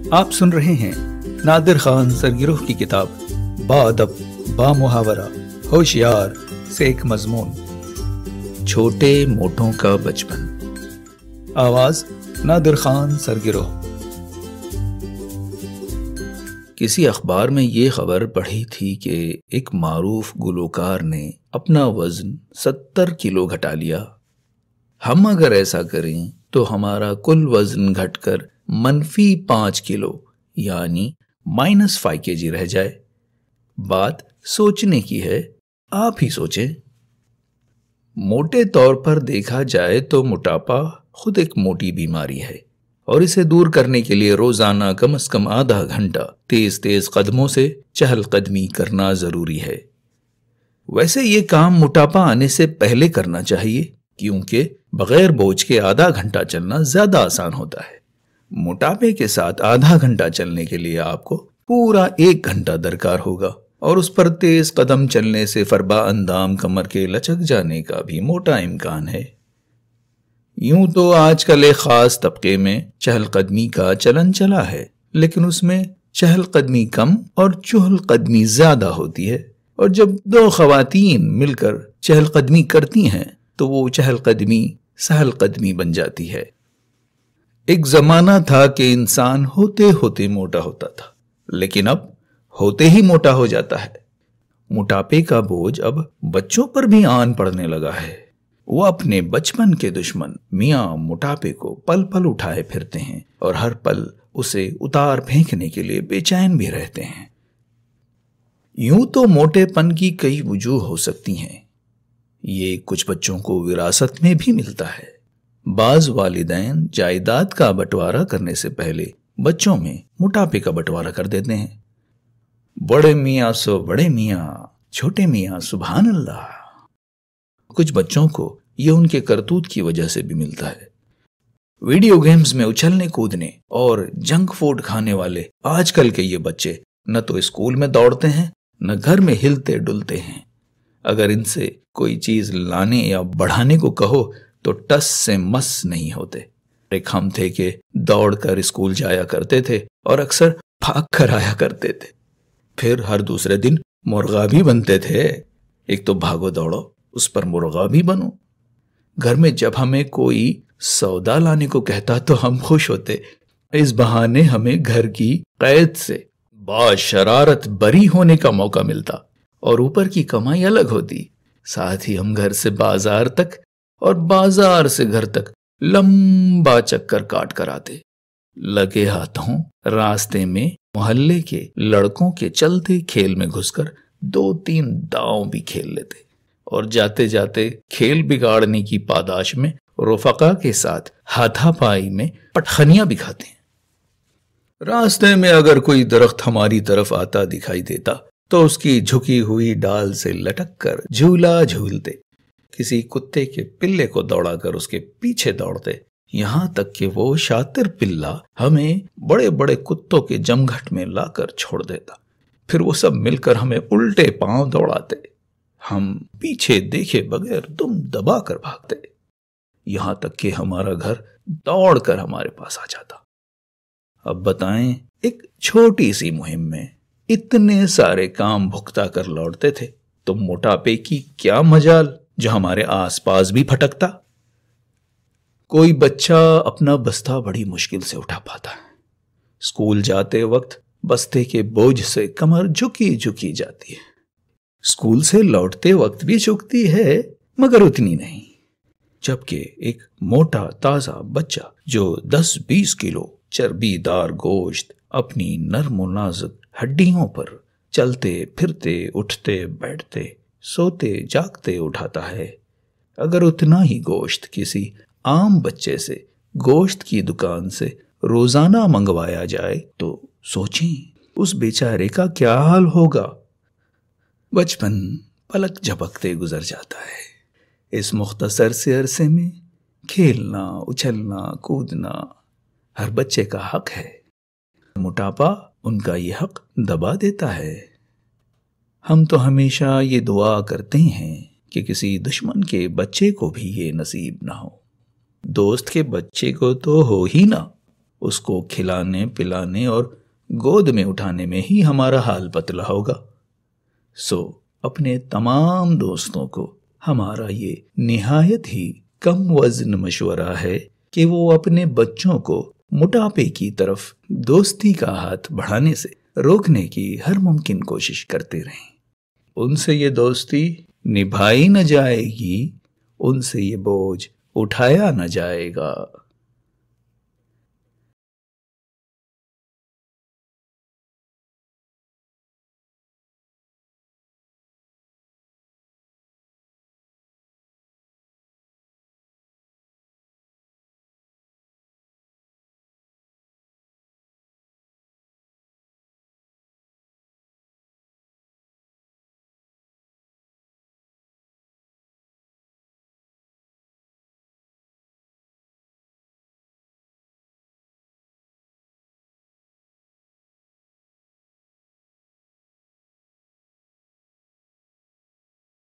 آپ سن رہے ہیں نادر خان سرگروہ کی کتاب بادب با محاورہ ہوشیار سے ایک مضمون، چھوٹے موٹوں کا بچپن۔ آواز نادر خان سرگروہ۔ کسی اخبار میں یہ خبر پڑھی تھی کہ ایک معروف گلوکار نے اپنا وزن 70 کلو گھٹا لیا۔ ہم اگر ایسا کریں تو ہمارا کل وزن گھٹ کر -5 کلو یعنی -5 kg رہ جائے۔ بات سوچنے کی ہے، آپ ہی سوچیں۔ موٹے طور پر دیکھا جائے تو موٹاپا خود ایک موٹی بیماری ہے، اور اسے دور کرنے کے لیے روزانہ کم از کم آدھا گھنٹہ تیز تیز قدموں سے چہل قدمی کرنا ضروری ہے۔ ویسے یہ کام موٹاپا آنے سے پہلے کرنا چاہیے، کیونکہ بغیر بوجھ کے آدھا گھنٹہ چلنا زیادہ آسان ہوتا ہے۔ موٹاپے کے ساتھ آدھا گھنٹہ چلنے کے لیے آپ کو پورا 1 گھنٹہ درکار ہوگا، اور اس پر تیز قدم چلنے سے فربا اندام کمر کے لچک جانے کا بھی موٹا امکان ہے۔ یوں تو آج کل ایک خاص طبقے میں چہل قدمی کا چلن چلا ہے، لیکن اس میں چہل قدمی کم اور چہل قدمی زیادہ ہوتی ہے، اور جب 2 خواتین مل کر چہل قدمی کرتی ہیں تو وہ چہل قدمی سہل قدمی بن جاتی ہے۔ ایک زمانہ تھا کہ انسان ہوتے ہوتے موٹا ہوتا تھا، لیکن اب ہوتے ہی موٹا ہو جاتا ہے۔ موٹاپے کا بوجھ اب بچوں پر بھی آن پڑنے لگا ہے۔ وہ اپنے بچپن کے دشمن میاں موٹاپے کو پل پل اٹھائے پھرتے ہیں، اور ہر پل اسے اتار پھینکنے کے لیے بے چین بھی رہتے ہیں۔ یوں تو موٹے پن کی کئی وجوہ ہو سکتی ہیں۔ یہ کچھ بچوں کو وراثت میں بھی ملتا ہے۔ بعض والدین جائیداد کا بٹوارہ کرنے سے پہلے بچوں میں موٹاپے کا بٹوارہ کر دیتے ہیں۔ بڑے میاں سو بڑے میاں، چھوٹے میاں سبحان اللہ۔ کچھ بچوں کو یہ ان کے کرتوت کی وجہ سے بھی ملتا ہے۔ ویڈیو گیمز میں اچھلنے کودنے اور جنک فوڈ کھانے والے آج کل کے یہ بچے نہ تو اسکول میں دوڑتے ہیں، نہ گھر میں ہلتے ڈلتے ہیں۔ اگر ان سے کوئی چیز لانے یا بڑھانے کو کہو تو ٹس سے مس نہیں ہوتے۔ ایک ہم تھے کہ دوڑ کر اسکول جایا کرتے تھے اور اکثر بھاگ کر آیا کرتے تھے، پھر ہر دوسرے دن مرغا بھی بنتے تھے۔ ایک تو بھاگو دوڑو، اس پر مرغا بھی بنو۔ گھر میں جب ہمیں کوئی سودا لانے کو کہتا تو ہم خوش ہوتے، اس بہانے ہمیں گھر کی قید سے باشرارت بری ہونے کا موقع ملتا، اور اوپر کی کمائی الگ ہوتی۔ ساتھ ہی ہم گھر سے بازار تک اور بازار سے گھر تک لمبا چکر کاٹ کر آتے۔ لگے ہاتھوں راستے میں محلے کے لڑکوں کے چلتے کھیل میں گھس کر 2-3 داؤں بھی کھیل لیتے، اور جاتے جاتے کھیل بگاڑنے کی پاداش میں رفقا کے ساتھ ہاتھا پائی میں پٹخنیاں بھی کھاتے ہیں۔ راستے میں اگر کوئی درخت ہماری طرف آتا دکھائی دیتا تو اس کی جھکی ہوئی ڈال سے لٹک کر جھولا جھولتے، کسی کتے کے پلے کو دوڑا کر اس کے پیچھے دوڑتے، یہاں تک کہ وہ شاطر پلہ ہمیں بڑے بڑے کتوں کے جمگھٹ میں لا کر چھوڑ دیتا۔ پھر وہ سب مل کر ہمیں الٹے پاؤں دوڑاتے، ہم پیچھے دیکھے بغیر دم دبا کر بھاگتے، یہاں تک کہ ہمارا گھر دوڑ کر ہمارے پاس آ جاتا۔ اب بتائیں، ایک چھوٹی سی مہم میں اتنے سارے کام بھگتا کر لوٹتے تھے، تو موٹاپے کی کیا مجال جو ہمارے آس پاس بھی پھٹکتا۔ کوئی بچہ اپنا بستہ بڑی مشکل سے اٹھا پاتا ہے۔ اسکول جاتے وقت بستے کے بوجھ سے کمر جھکی جھکی جاتی ہے، اسکول سے لوٹتے وقت بھی جھکتی ہے مگر اتنی نہیں۔ جبکہ ایک موٹا تازہ بچہ جو 10-20 کلو چربی دار گوشت اپنی نرم و نازک ہڈیوں پر چلتے پھرتے اٹھتے بیٹھتے سوتے جاگتے اٹھاتا ہے، اگر اتنا ہی گوشت کسی عام بچے سے گوشت کی دکان سے روزانہ منگوایا جائے تو سوچیں اس بیچارے کا کیا حال ہوگا۔ بچپن پلک جھپکتے گزر جاتا ہے۔ اس مختصر سے عرصے میں کھیلنا، اچھلنا، کودنا ہر بچے کا حق ہے۔ موٹاپا ان کا یہ حق دبا دیتا ہے۔ ہم تو ہمیشہ یہ دعا کرتے ہیں کہ کسی دشمن کے بچے کو بھی یہ نصیب نہ ہو۔ دوست کے بچے کو تو ہو ہی نہ، اس کو کھلانے پلانے اور گود میں اٹھانے میں ہی ہمارا حال پتلا ہوگا۔ سو اپنے تمام دوستوں کو ہمارا یہ نہایت ہی کم وزن مشورہ ہے کہ وہ اپنے بچوں کو موٹاپے کی طرف دوستی کا ہاتھ بڑھانے سے روکنے کی ہر ممکن کوشش کرتے رہیں۔ ان سے یہ دوستی نبھائی نہ جائے گی، ان سے یہ بوجھ اٹھایا نہ جائے گا۔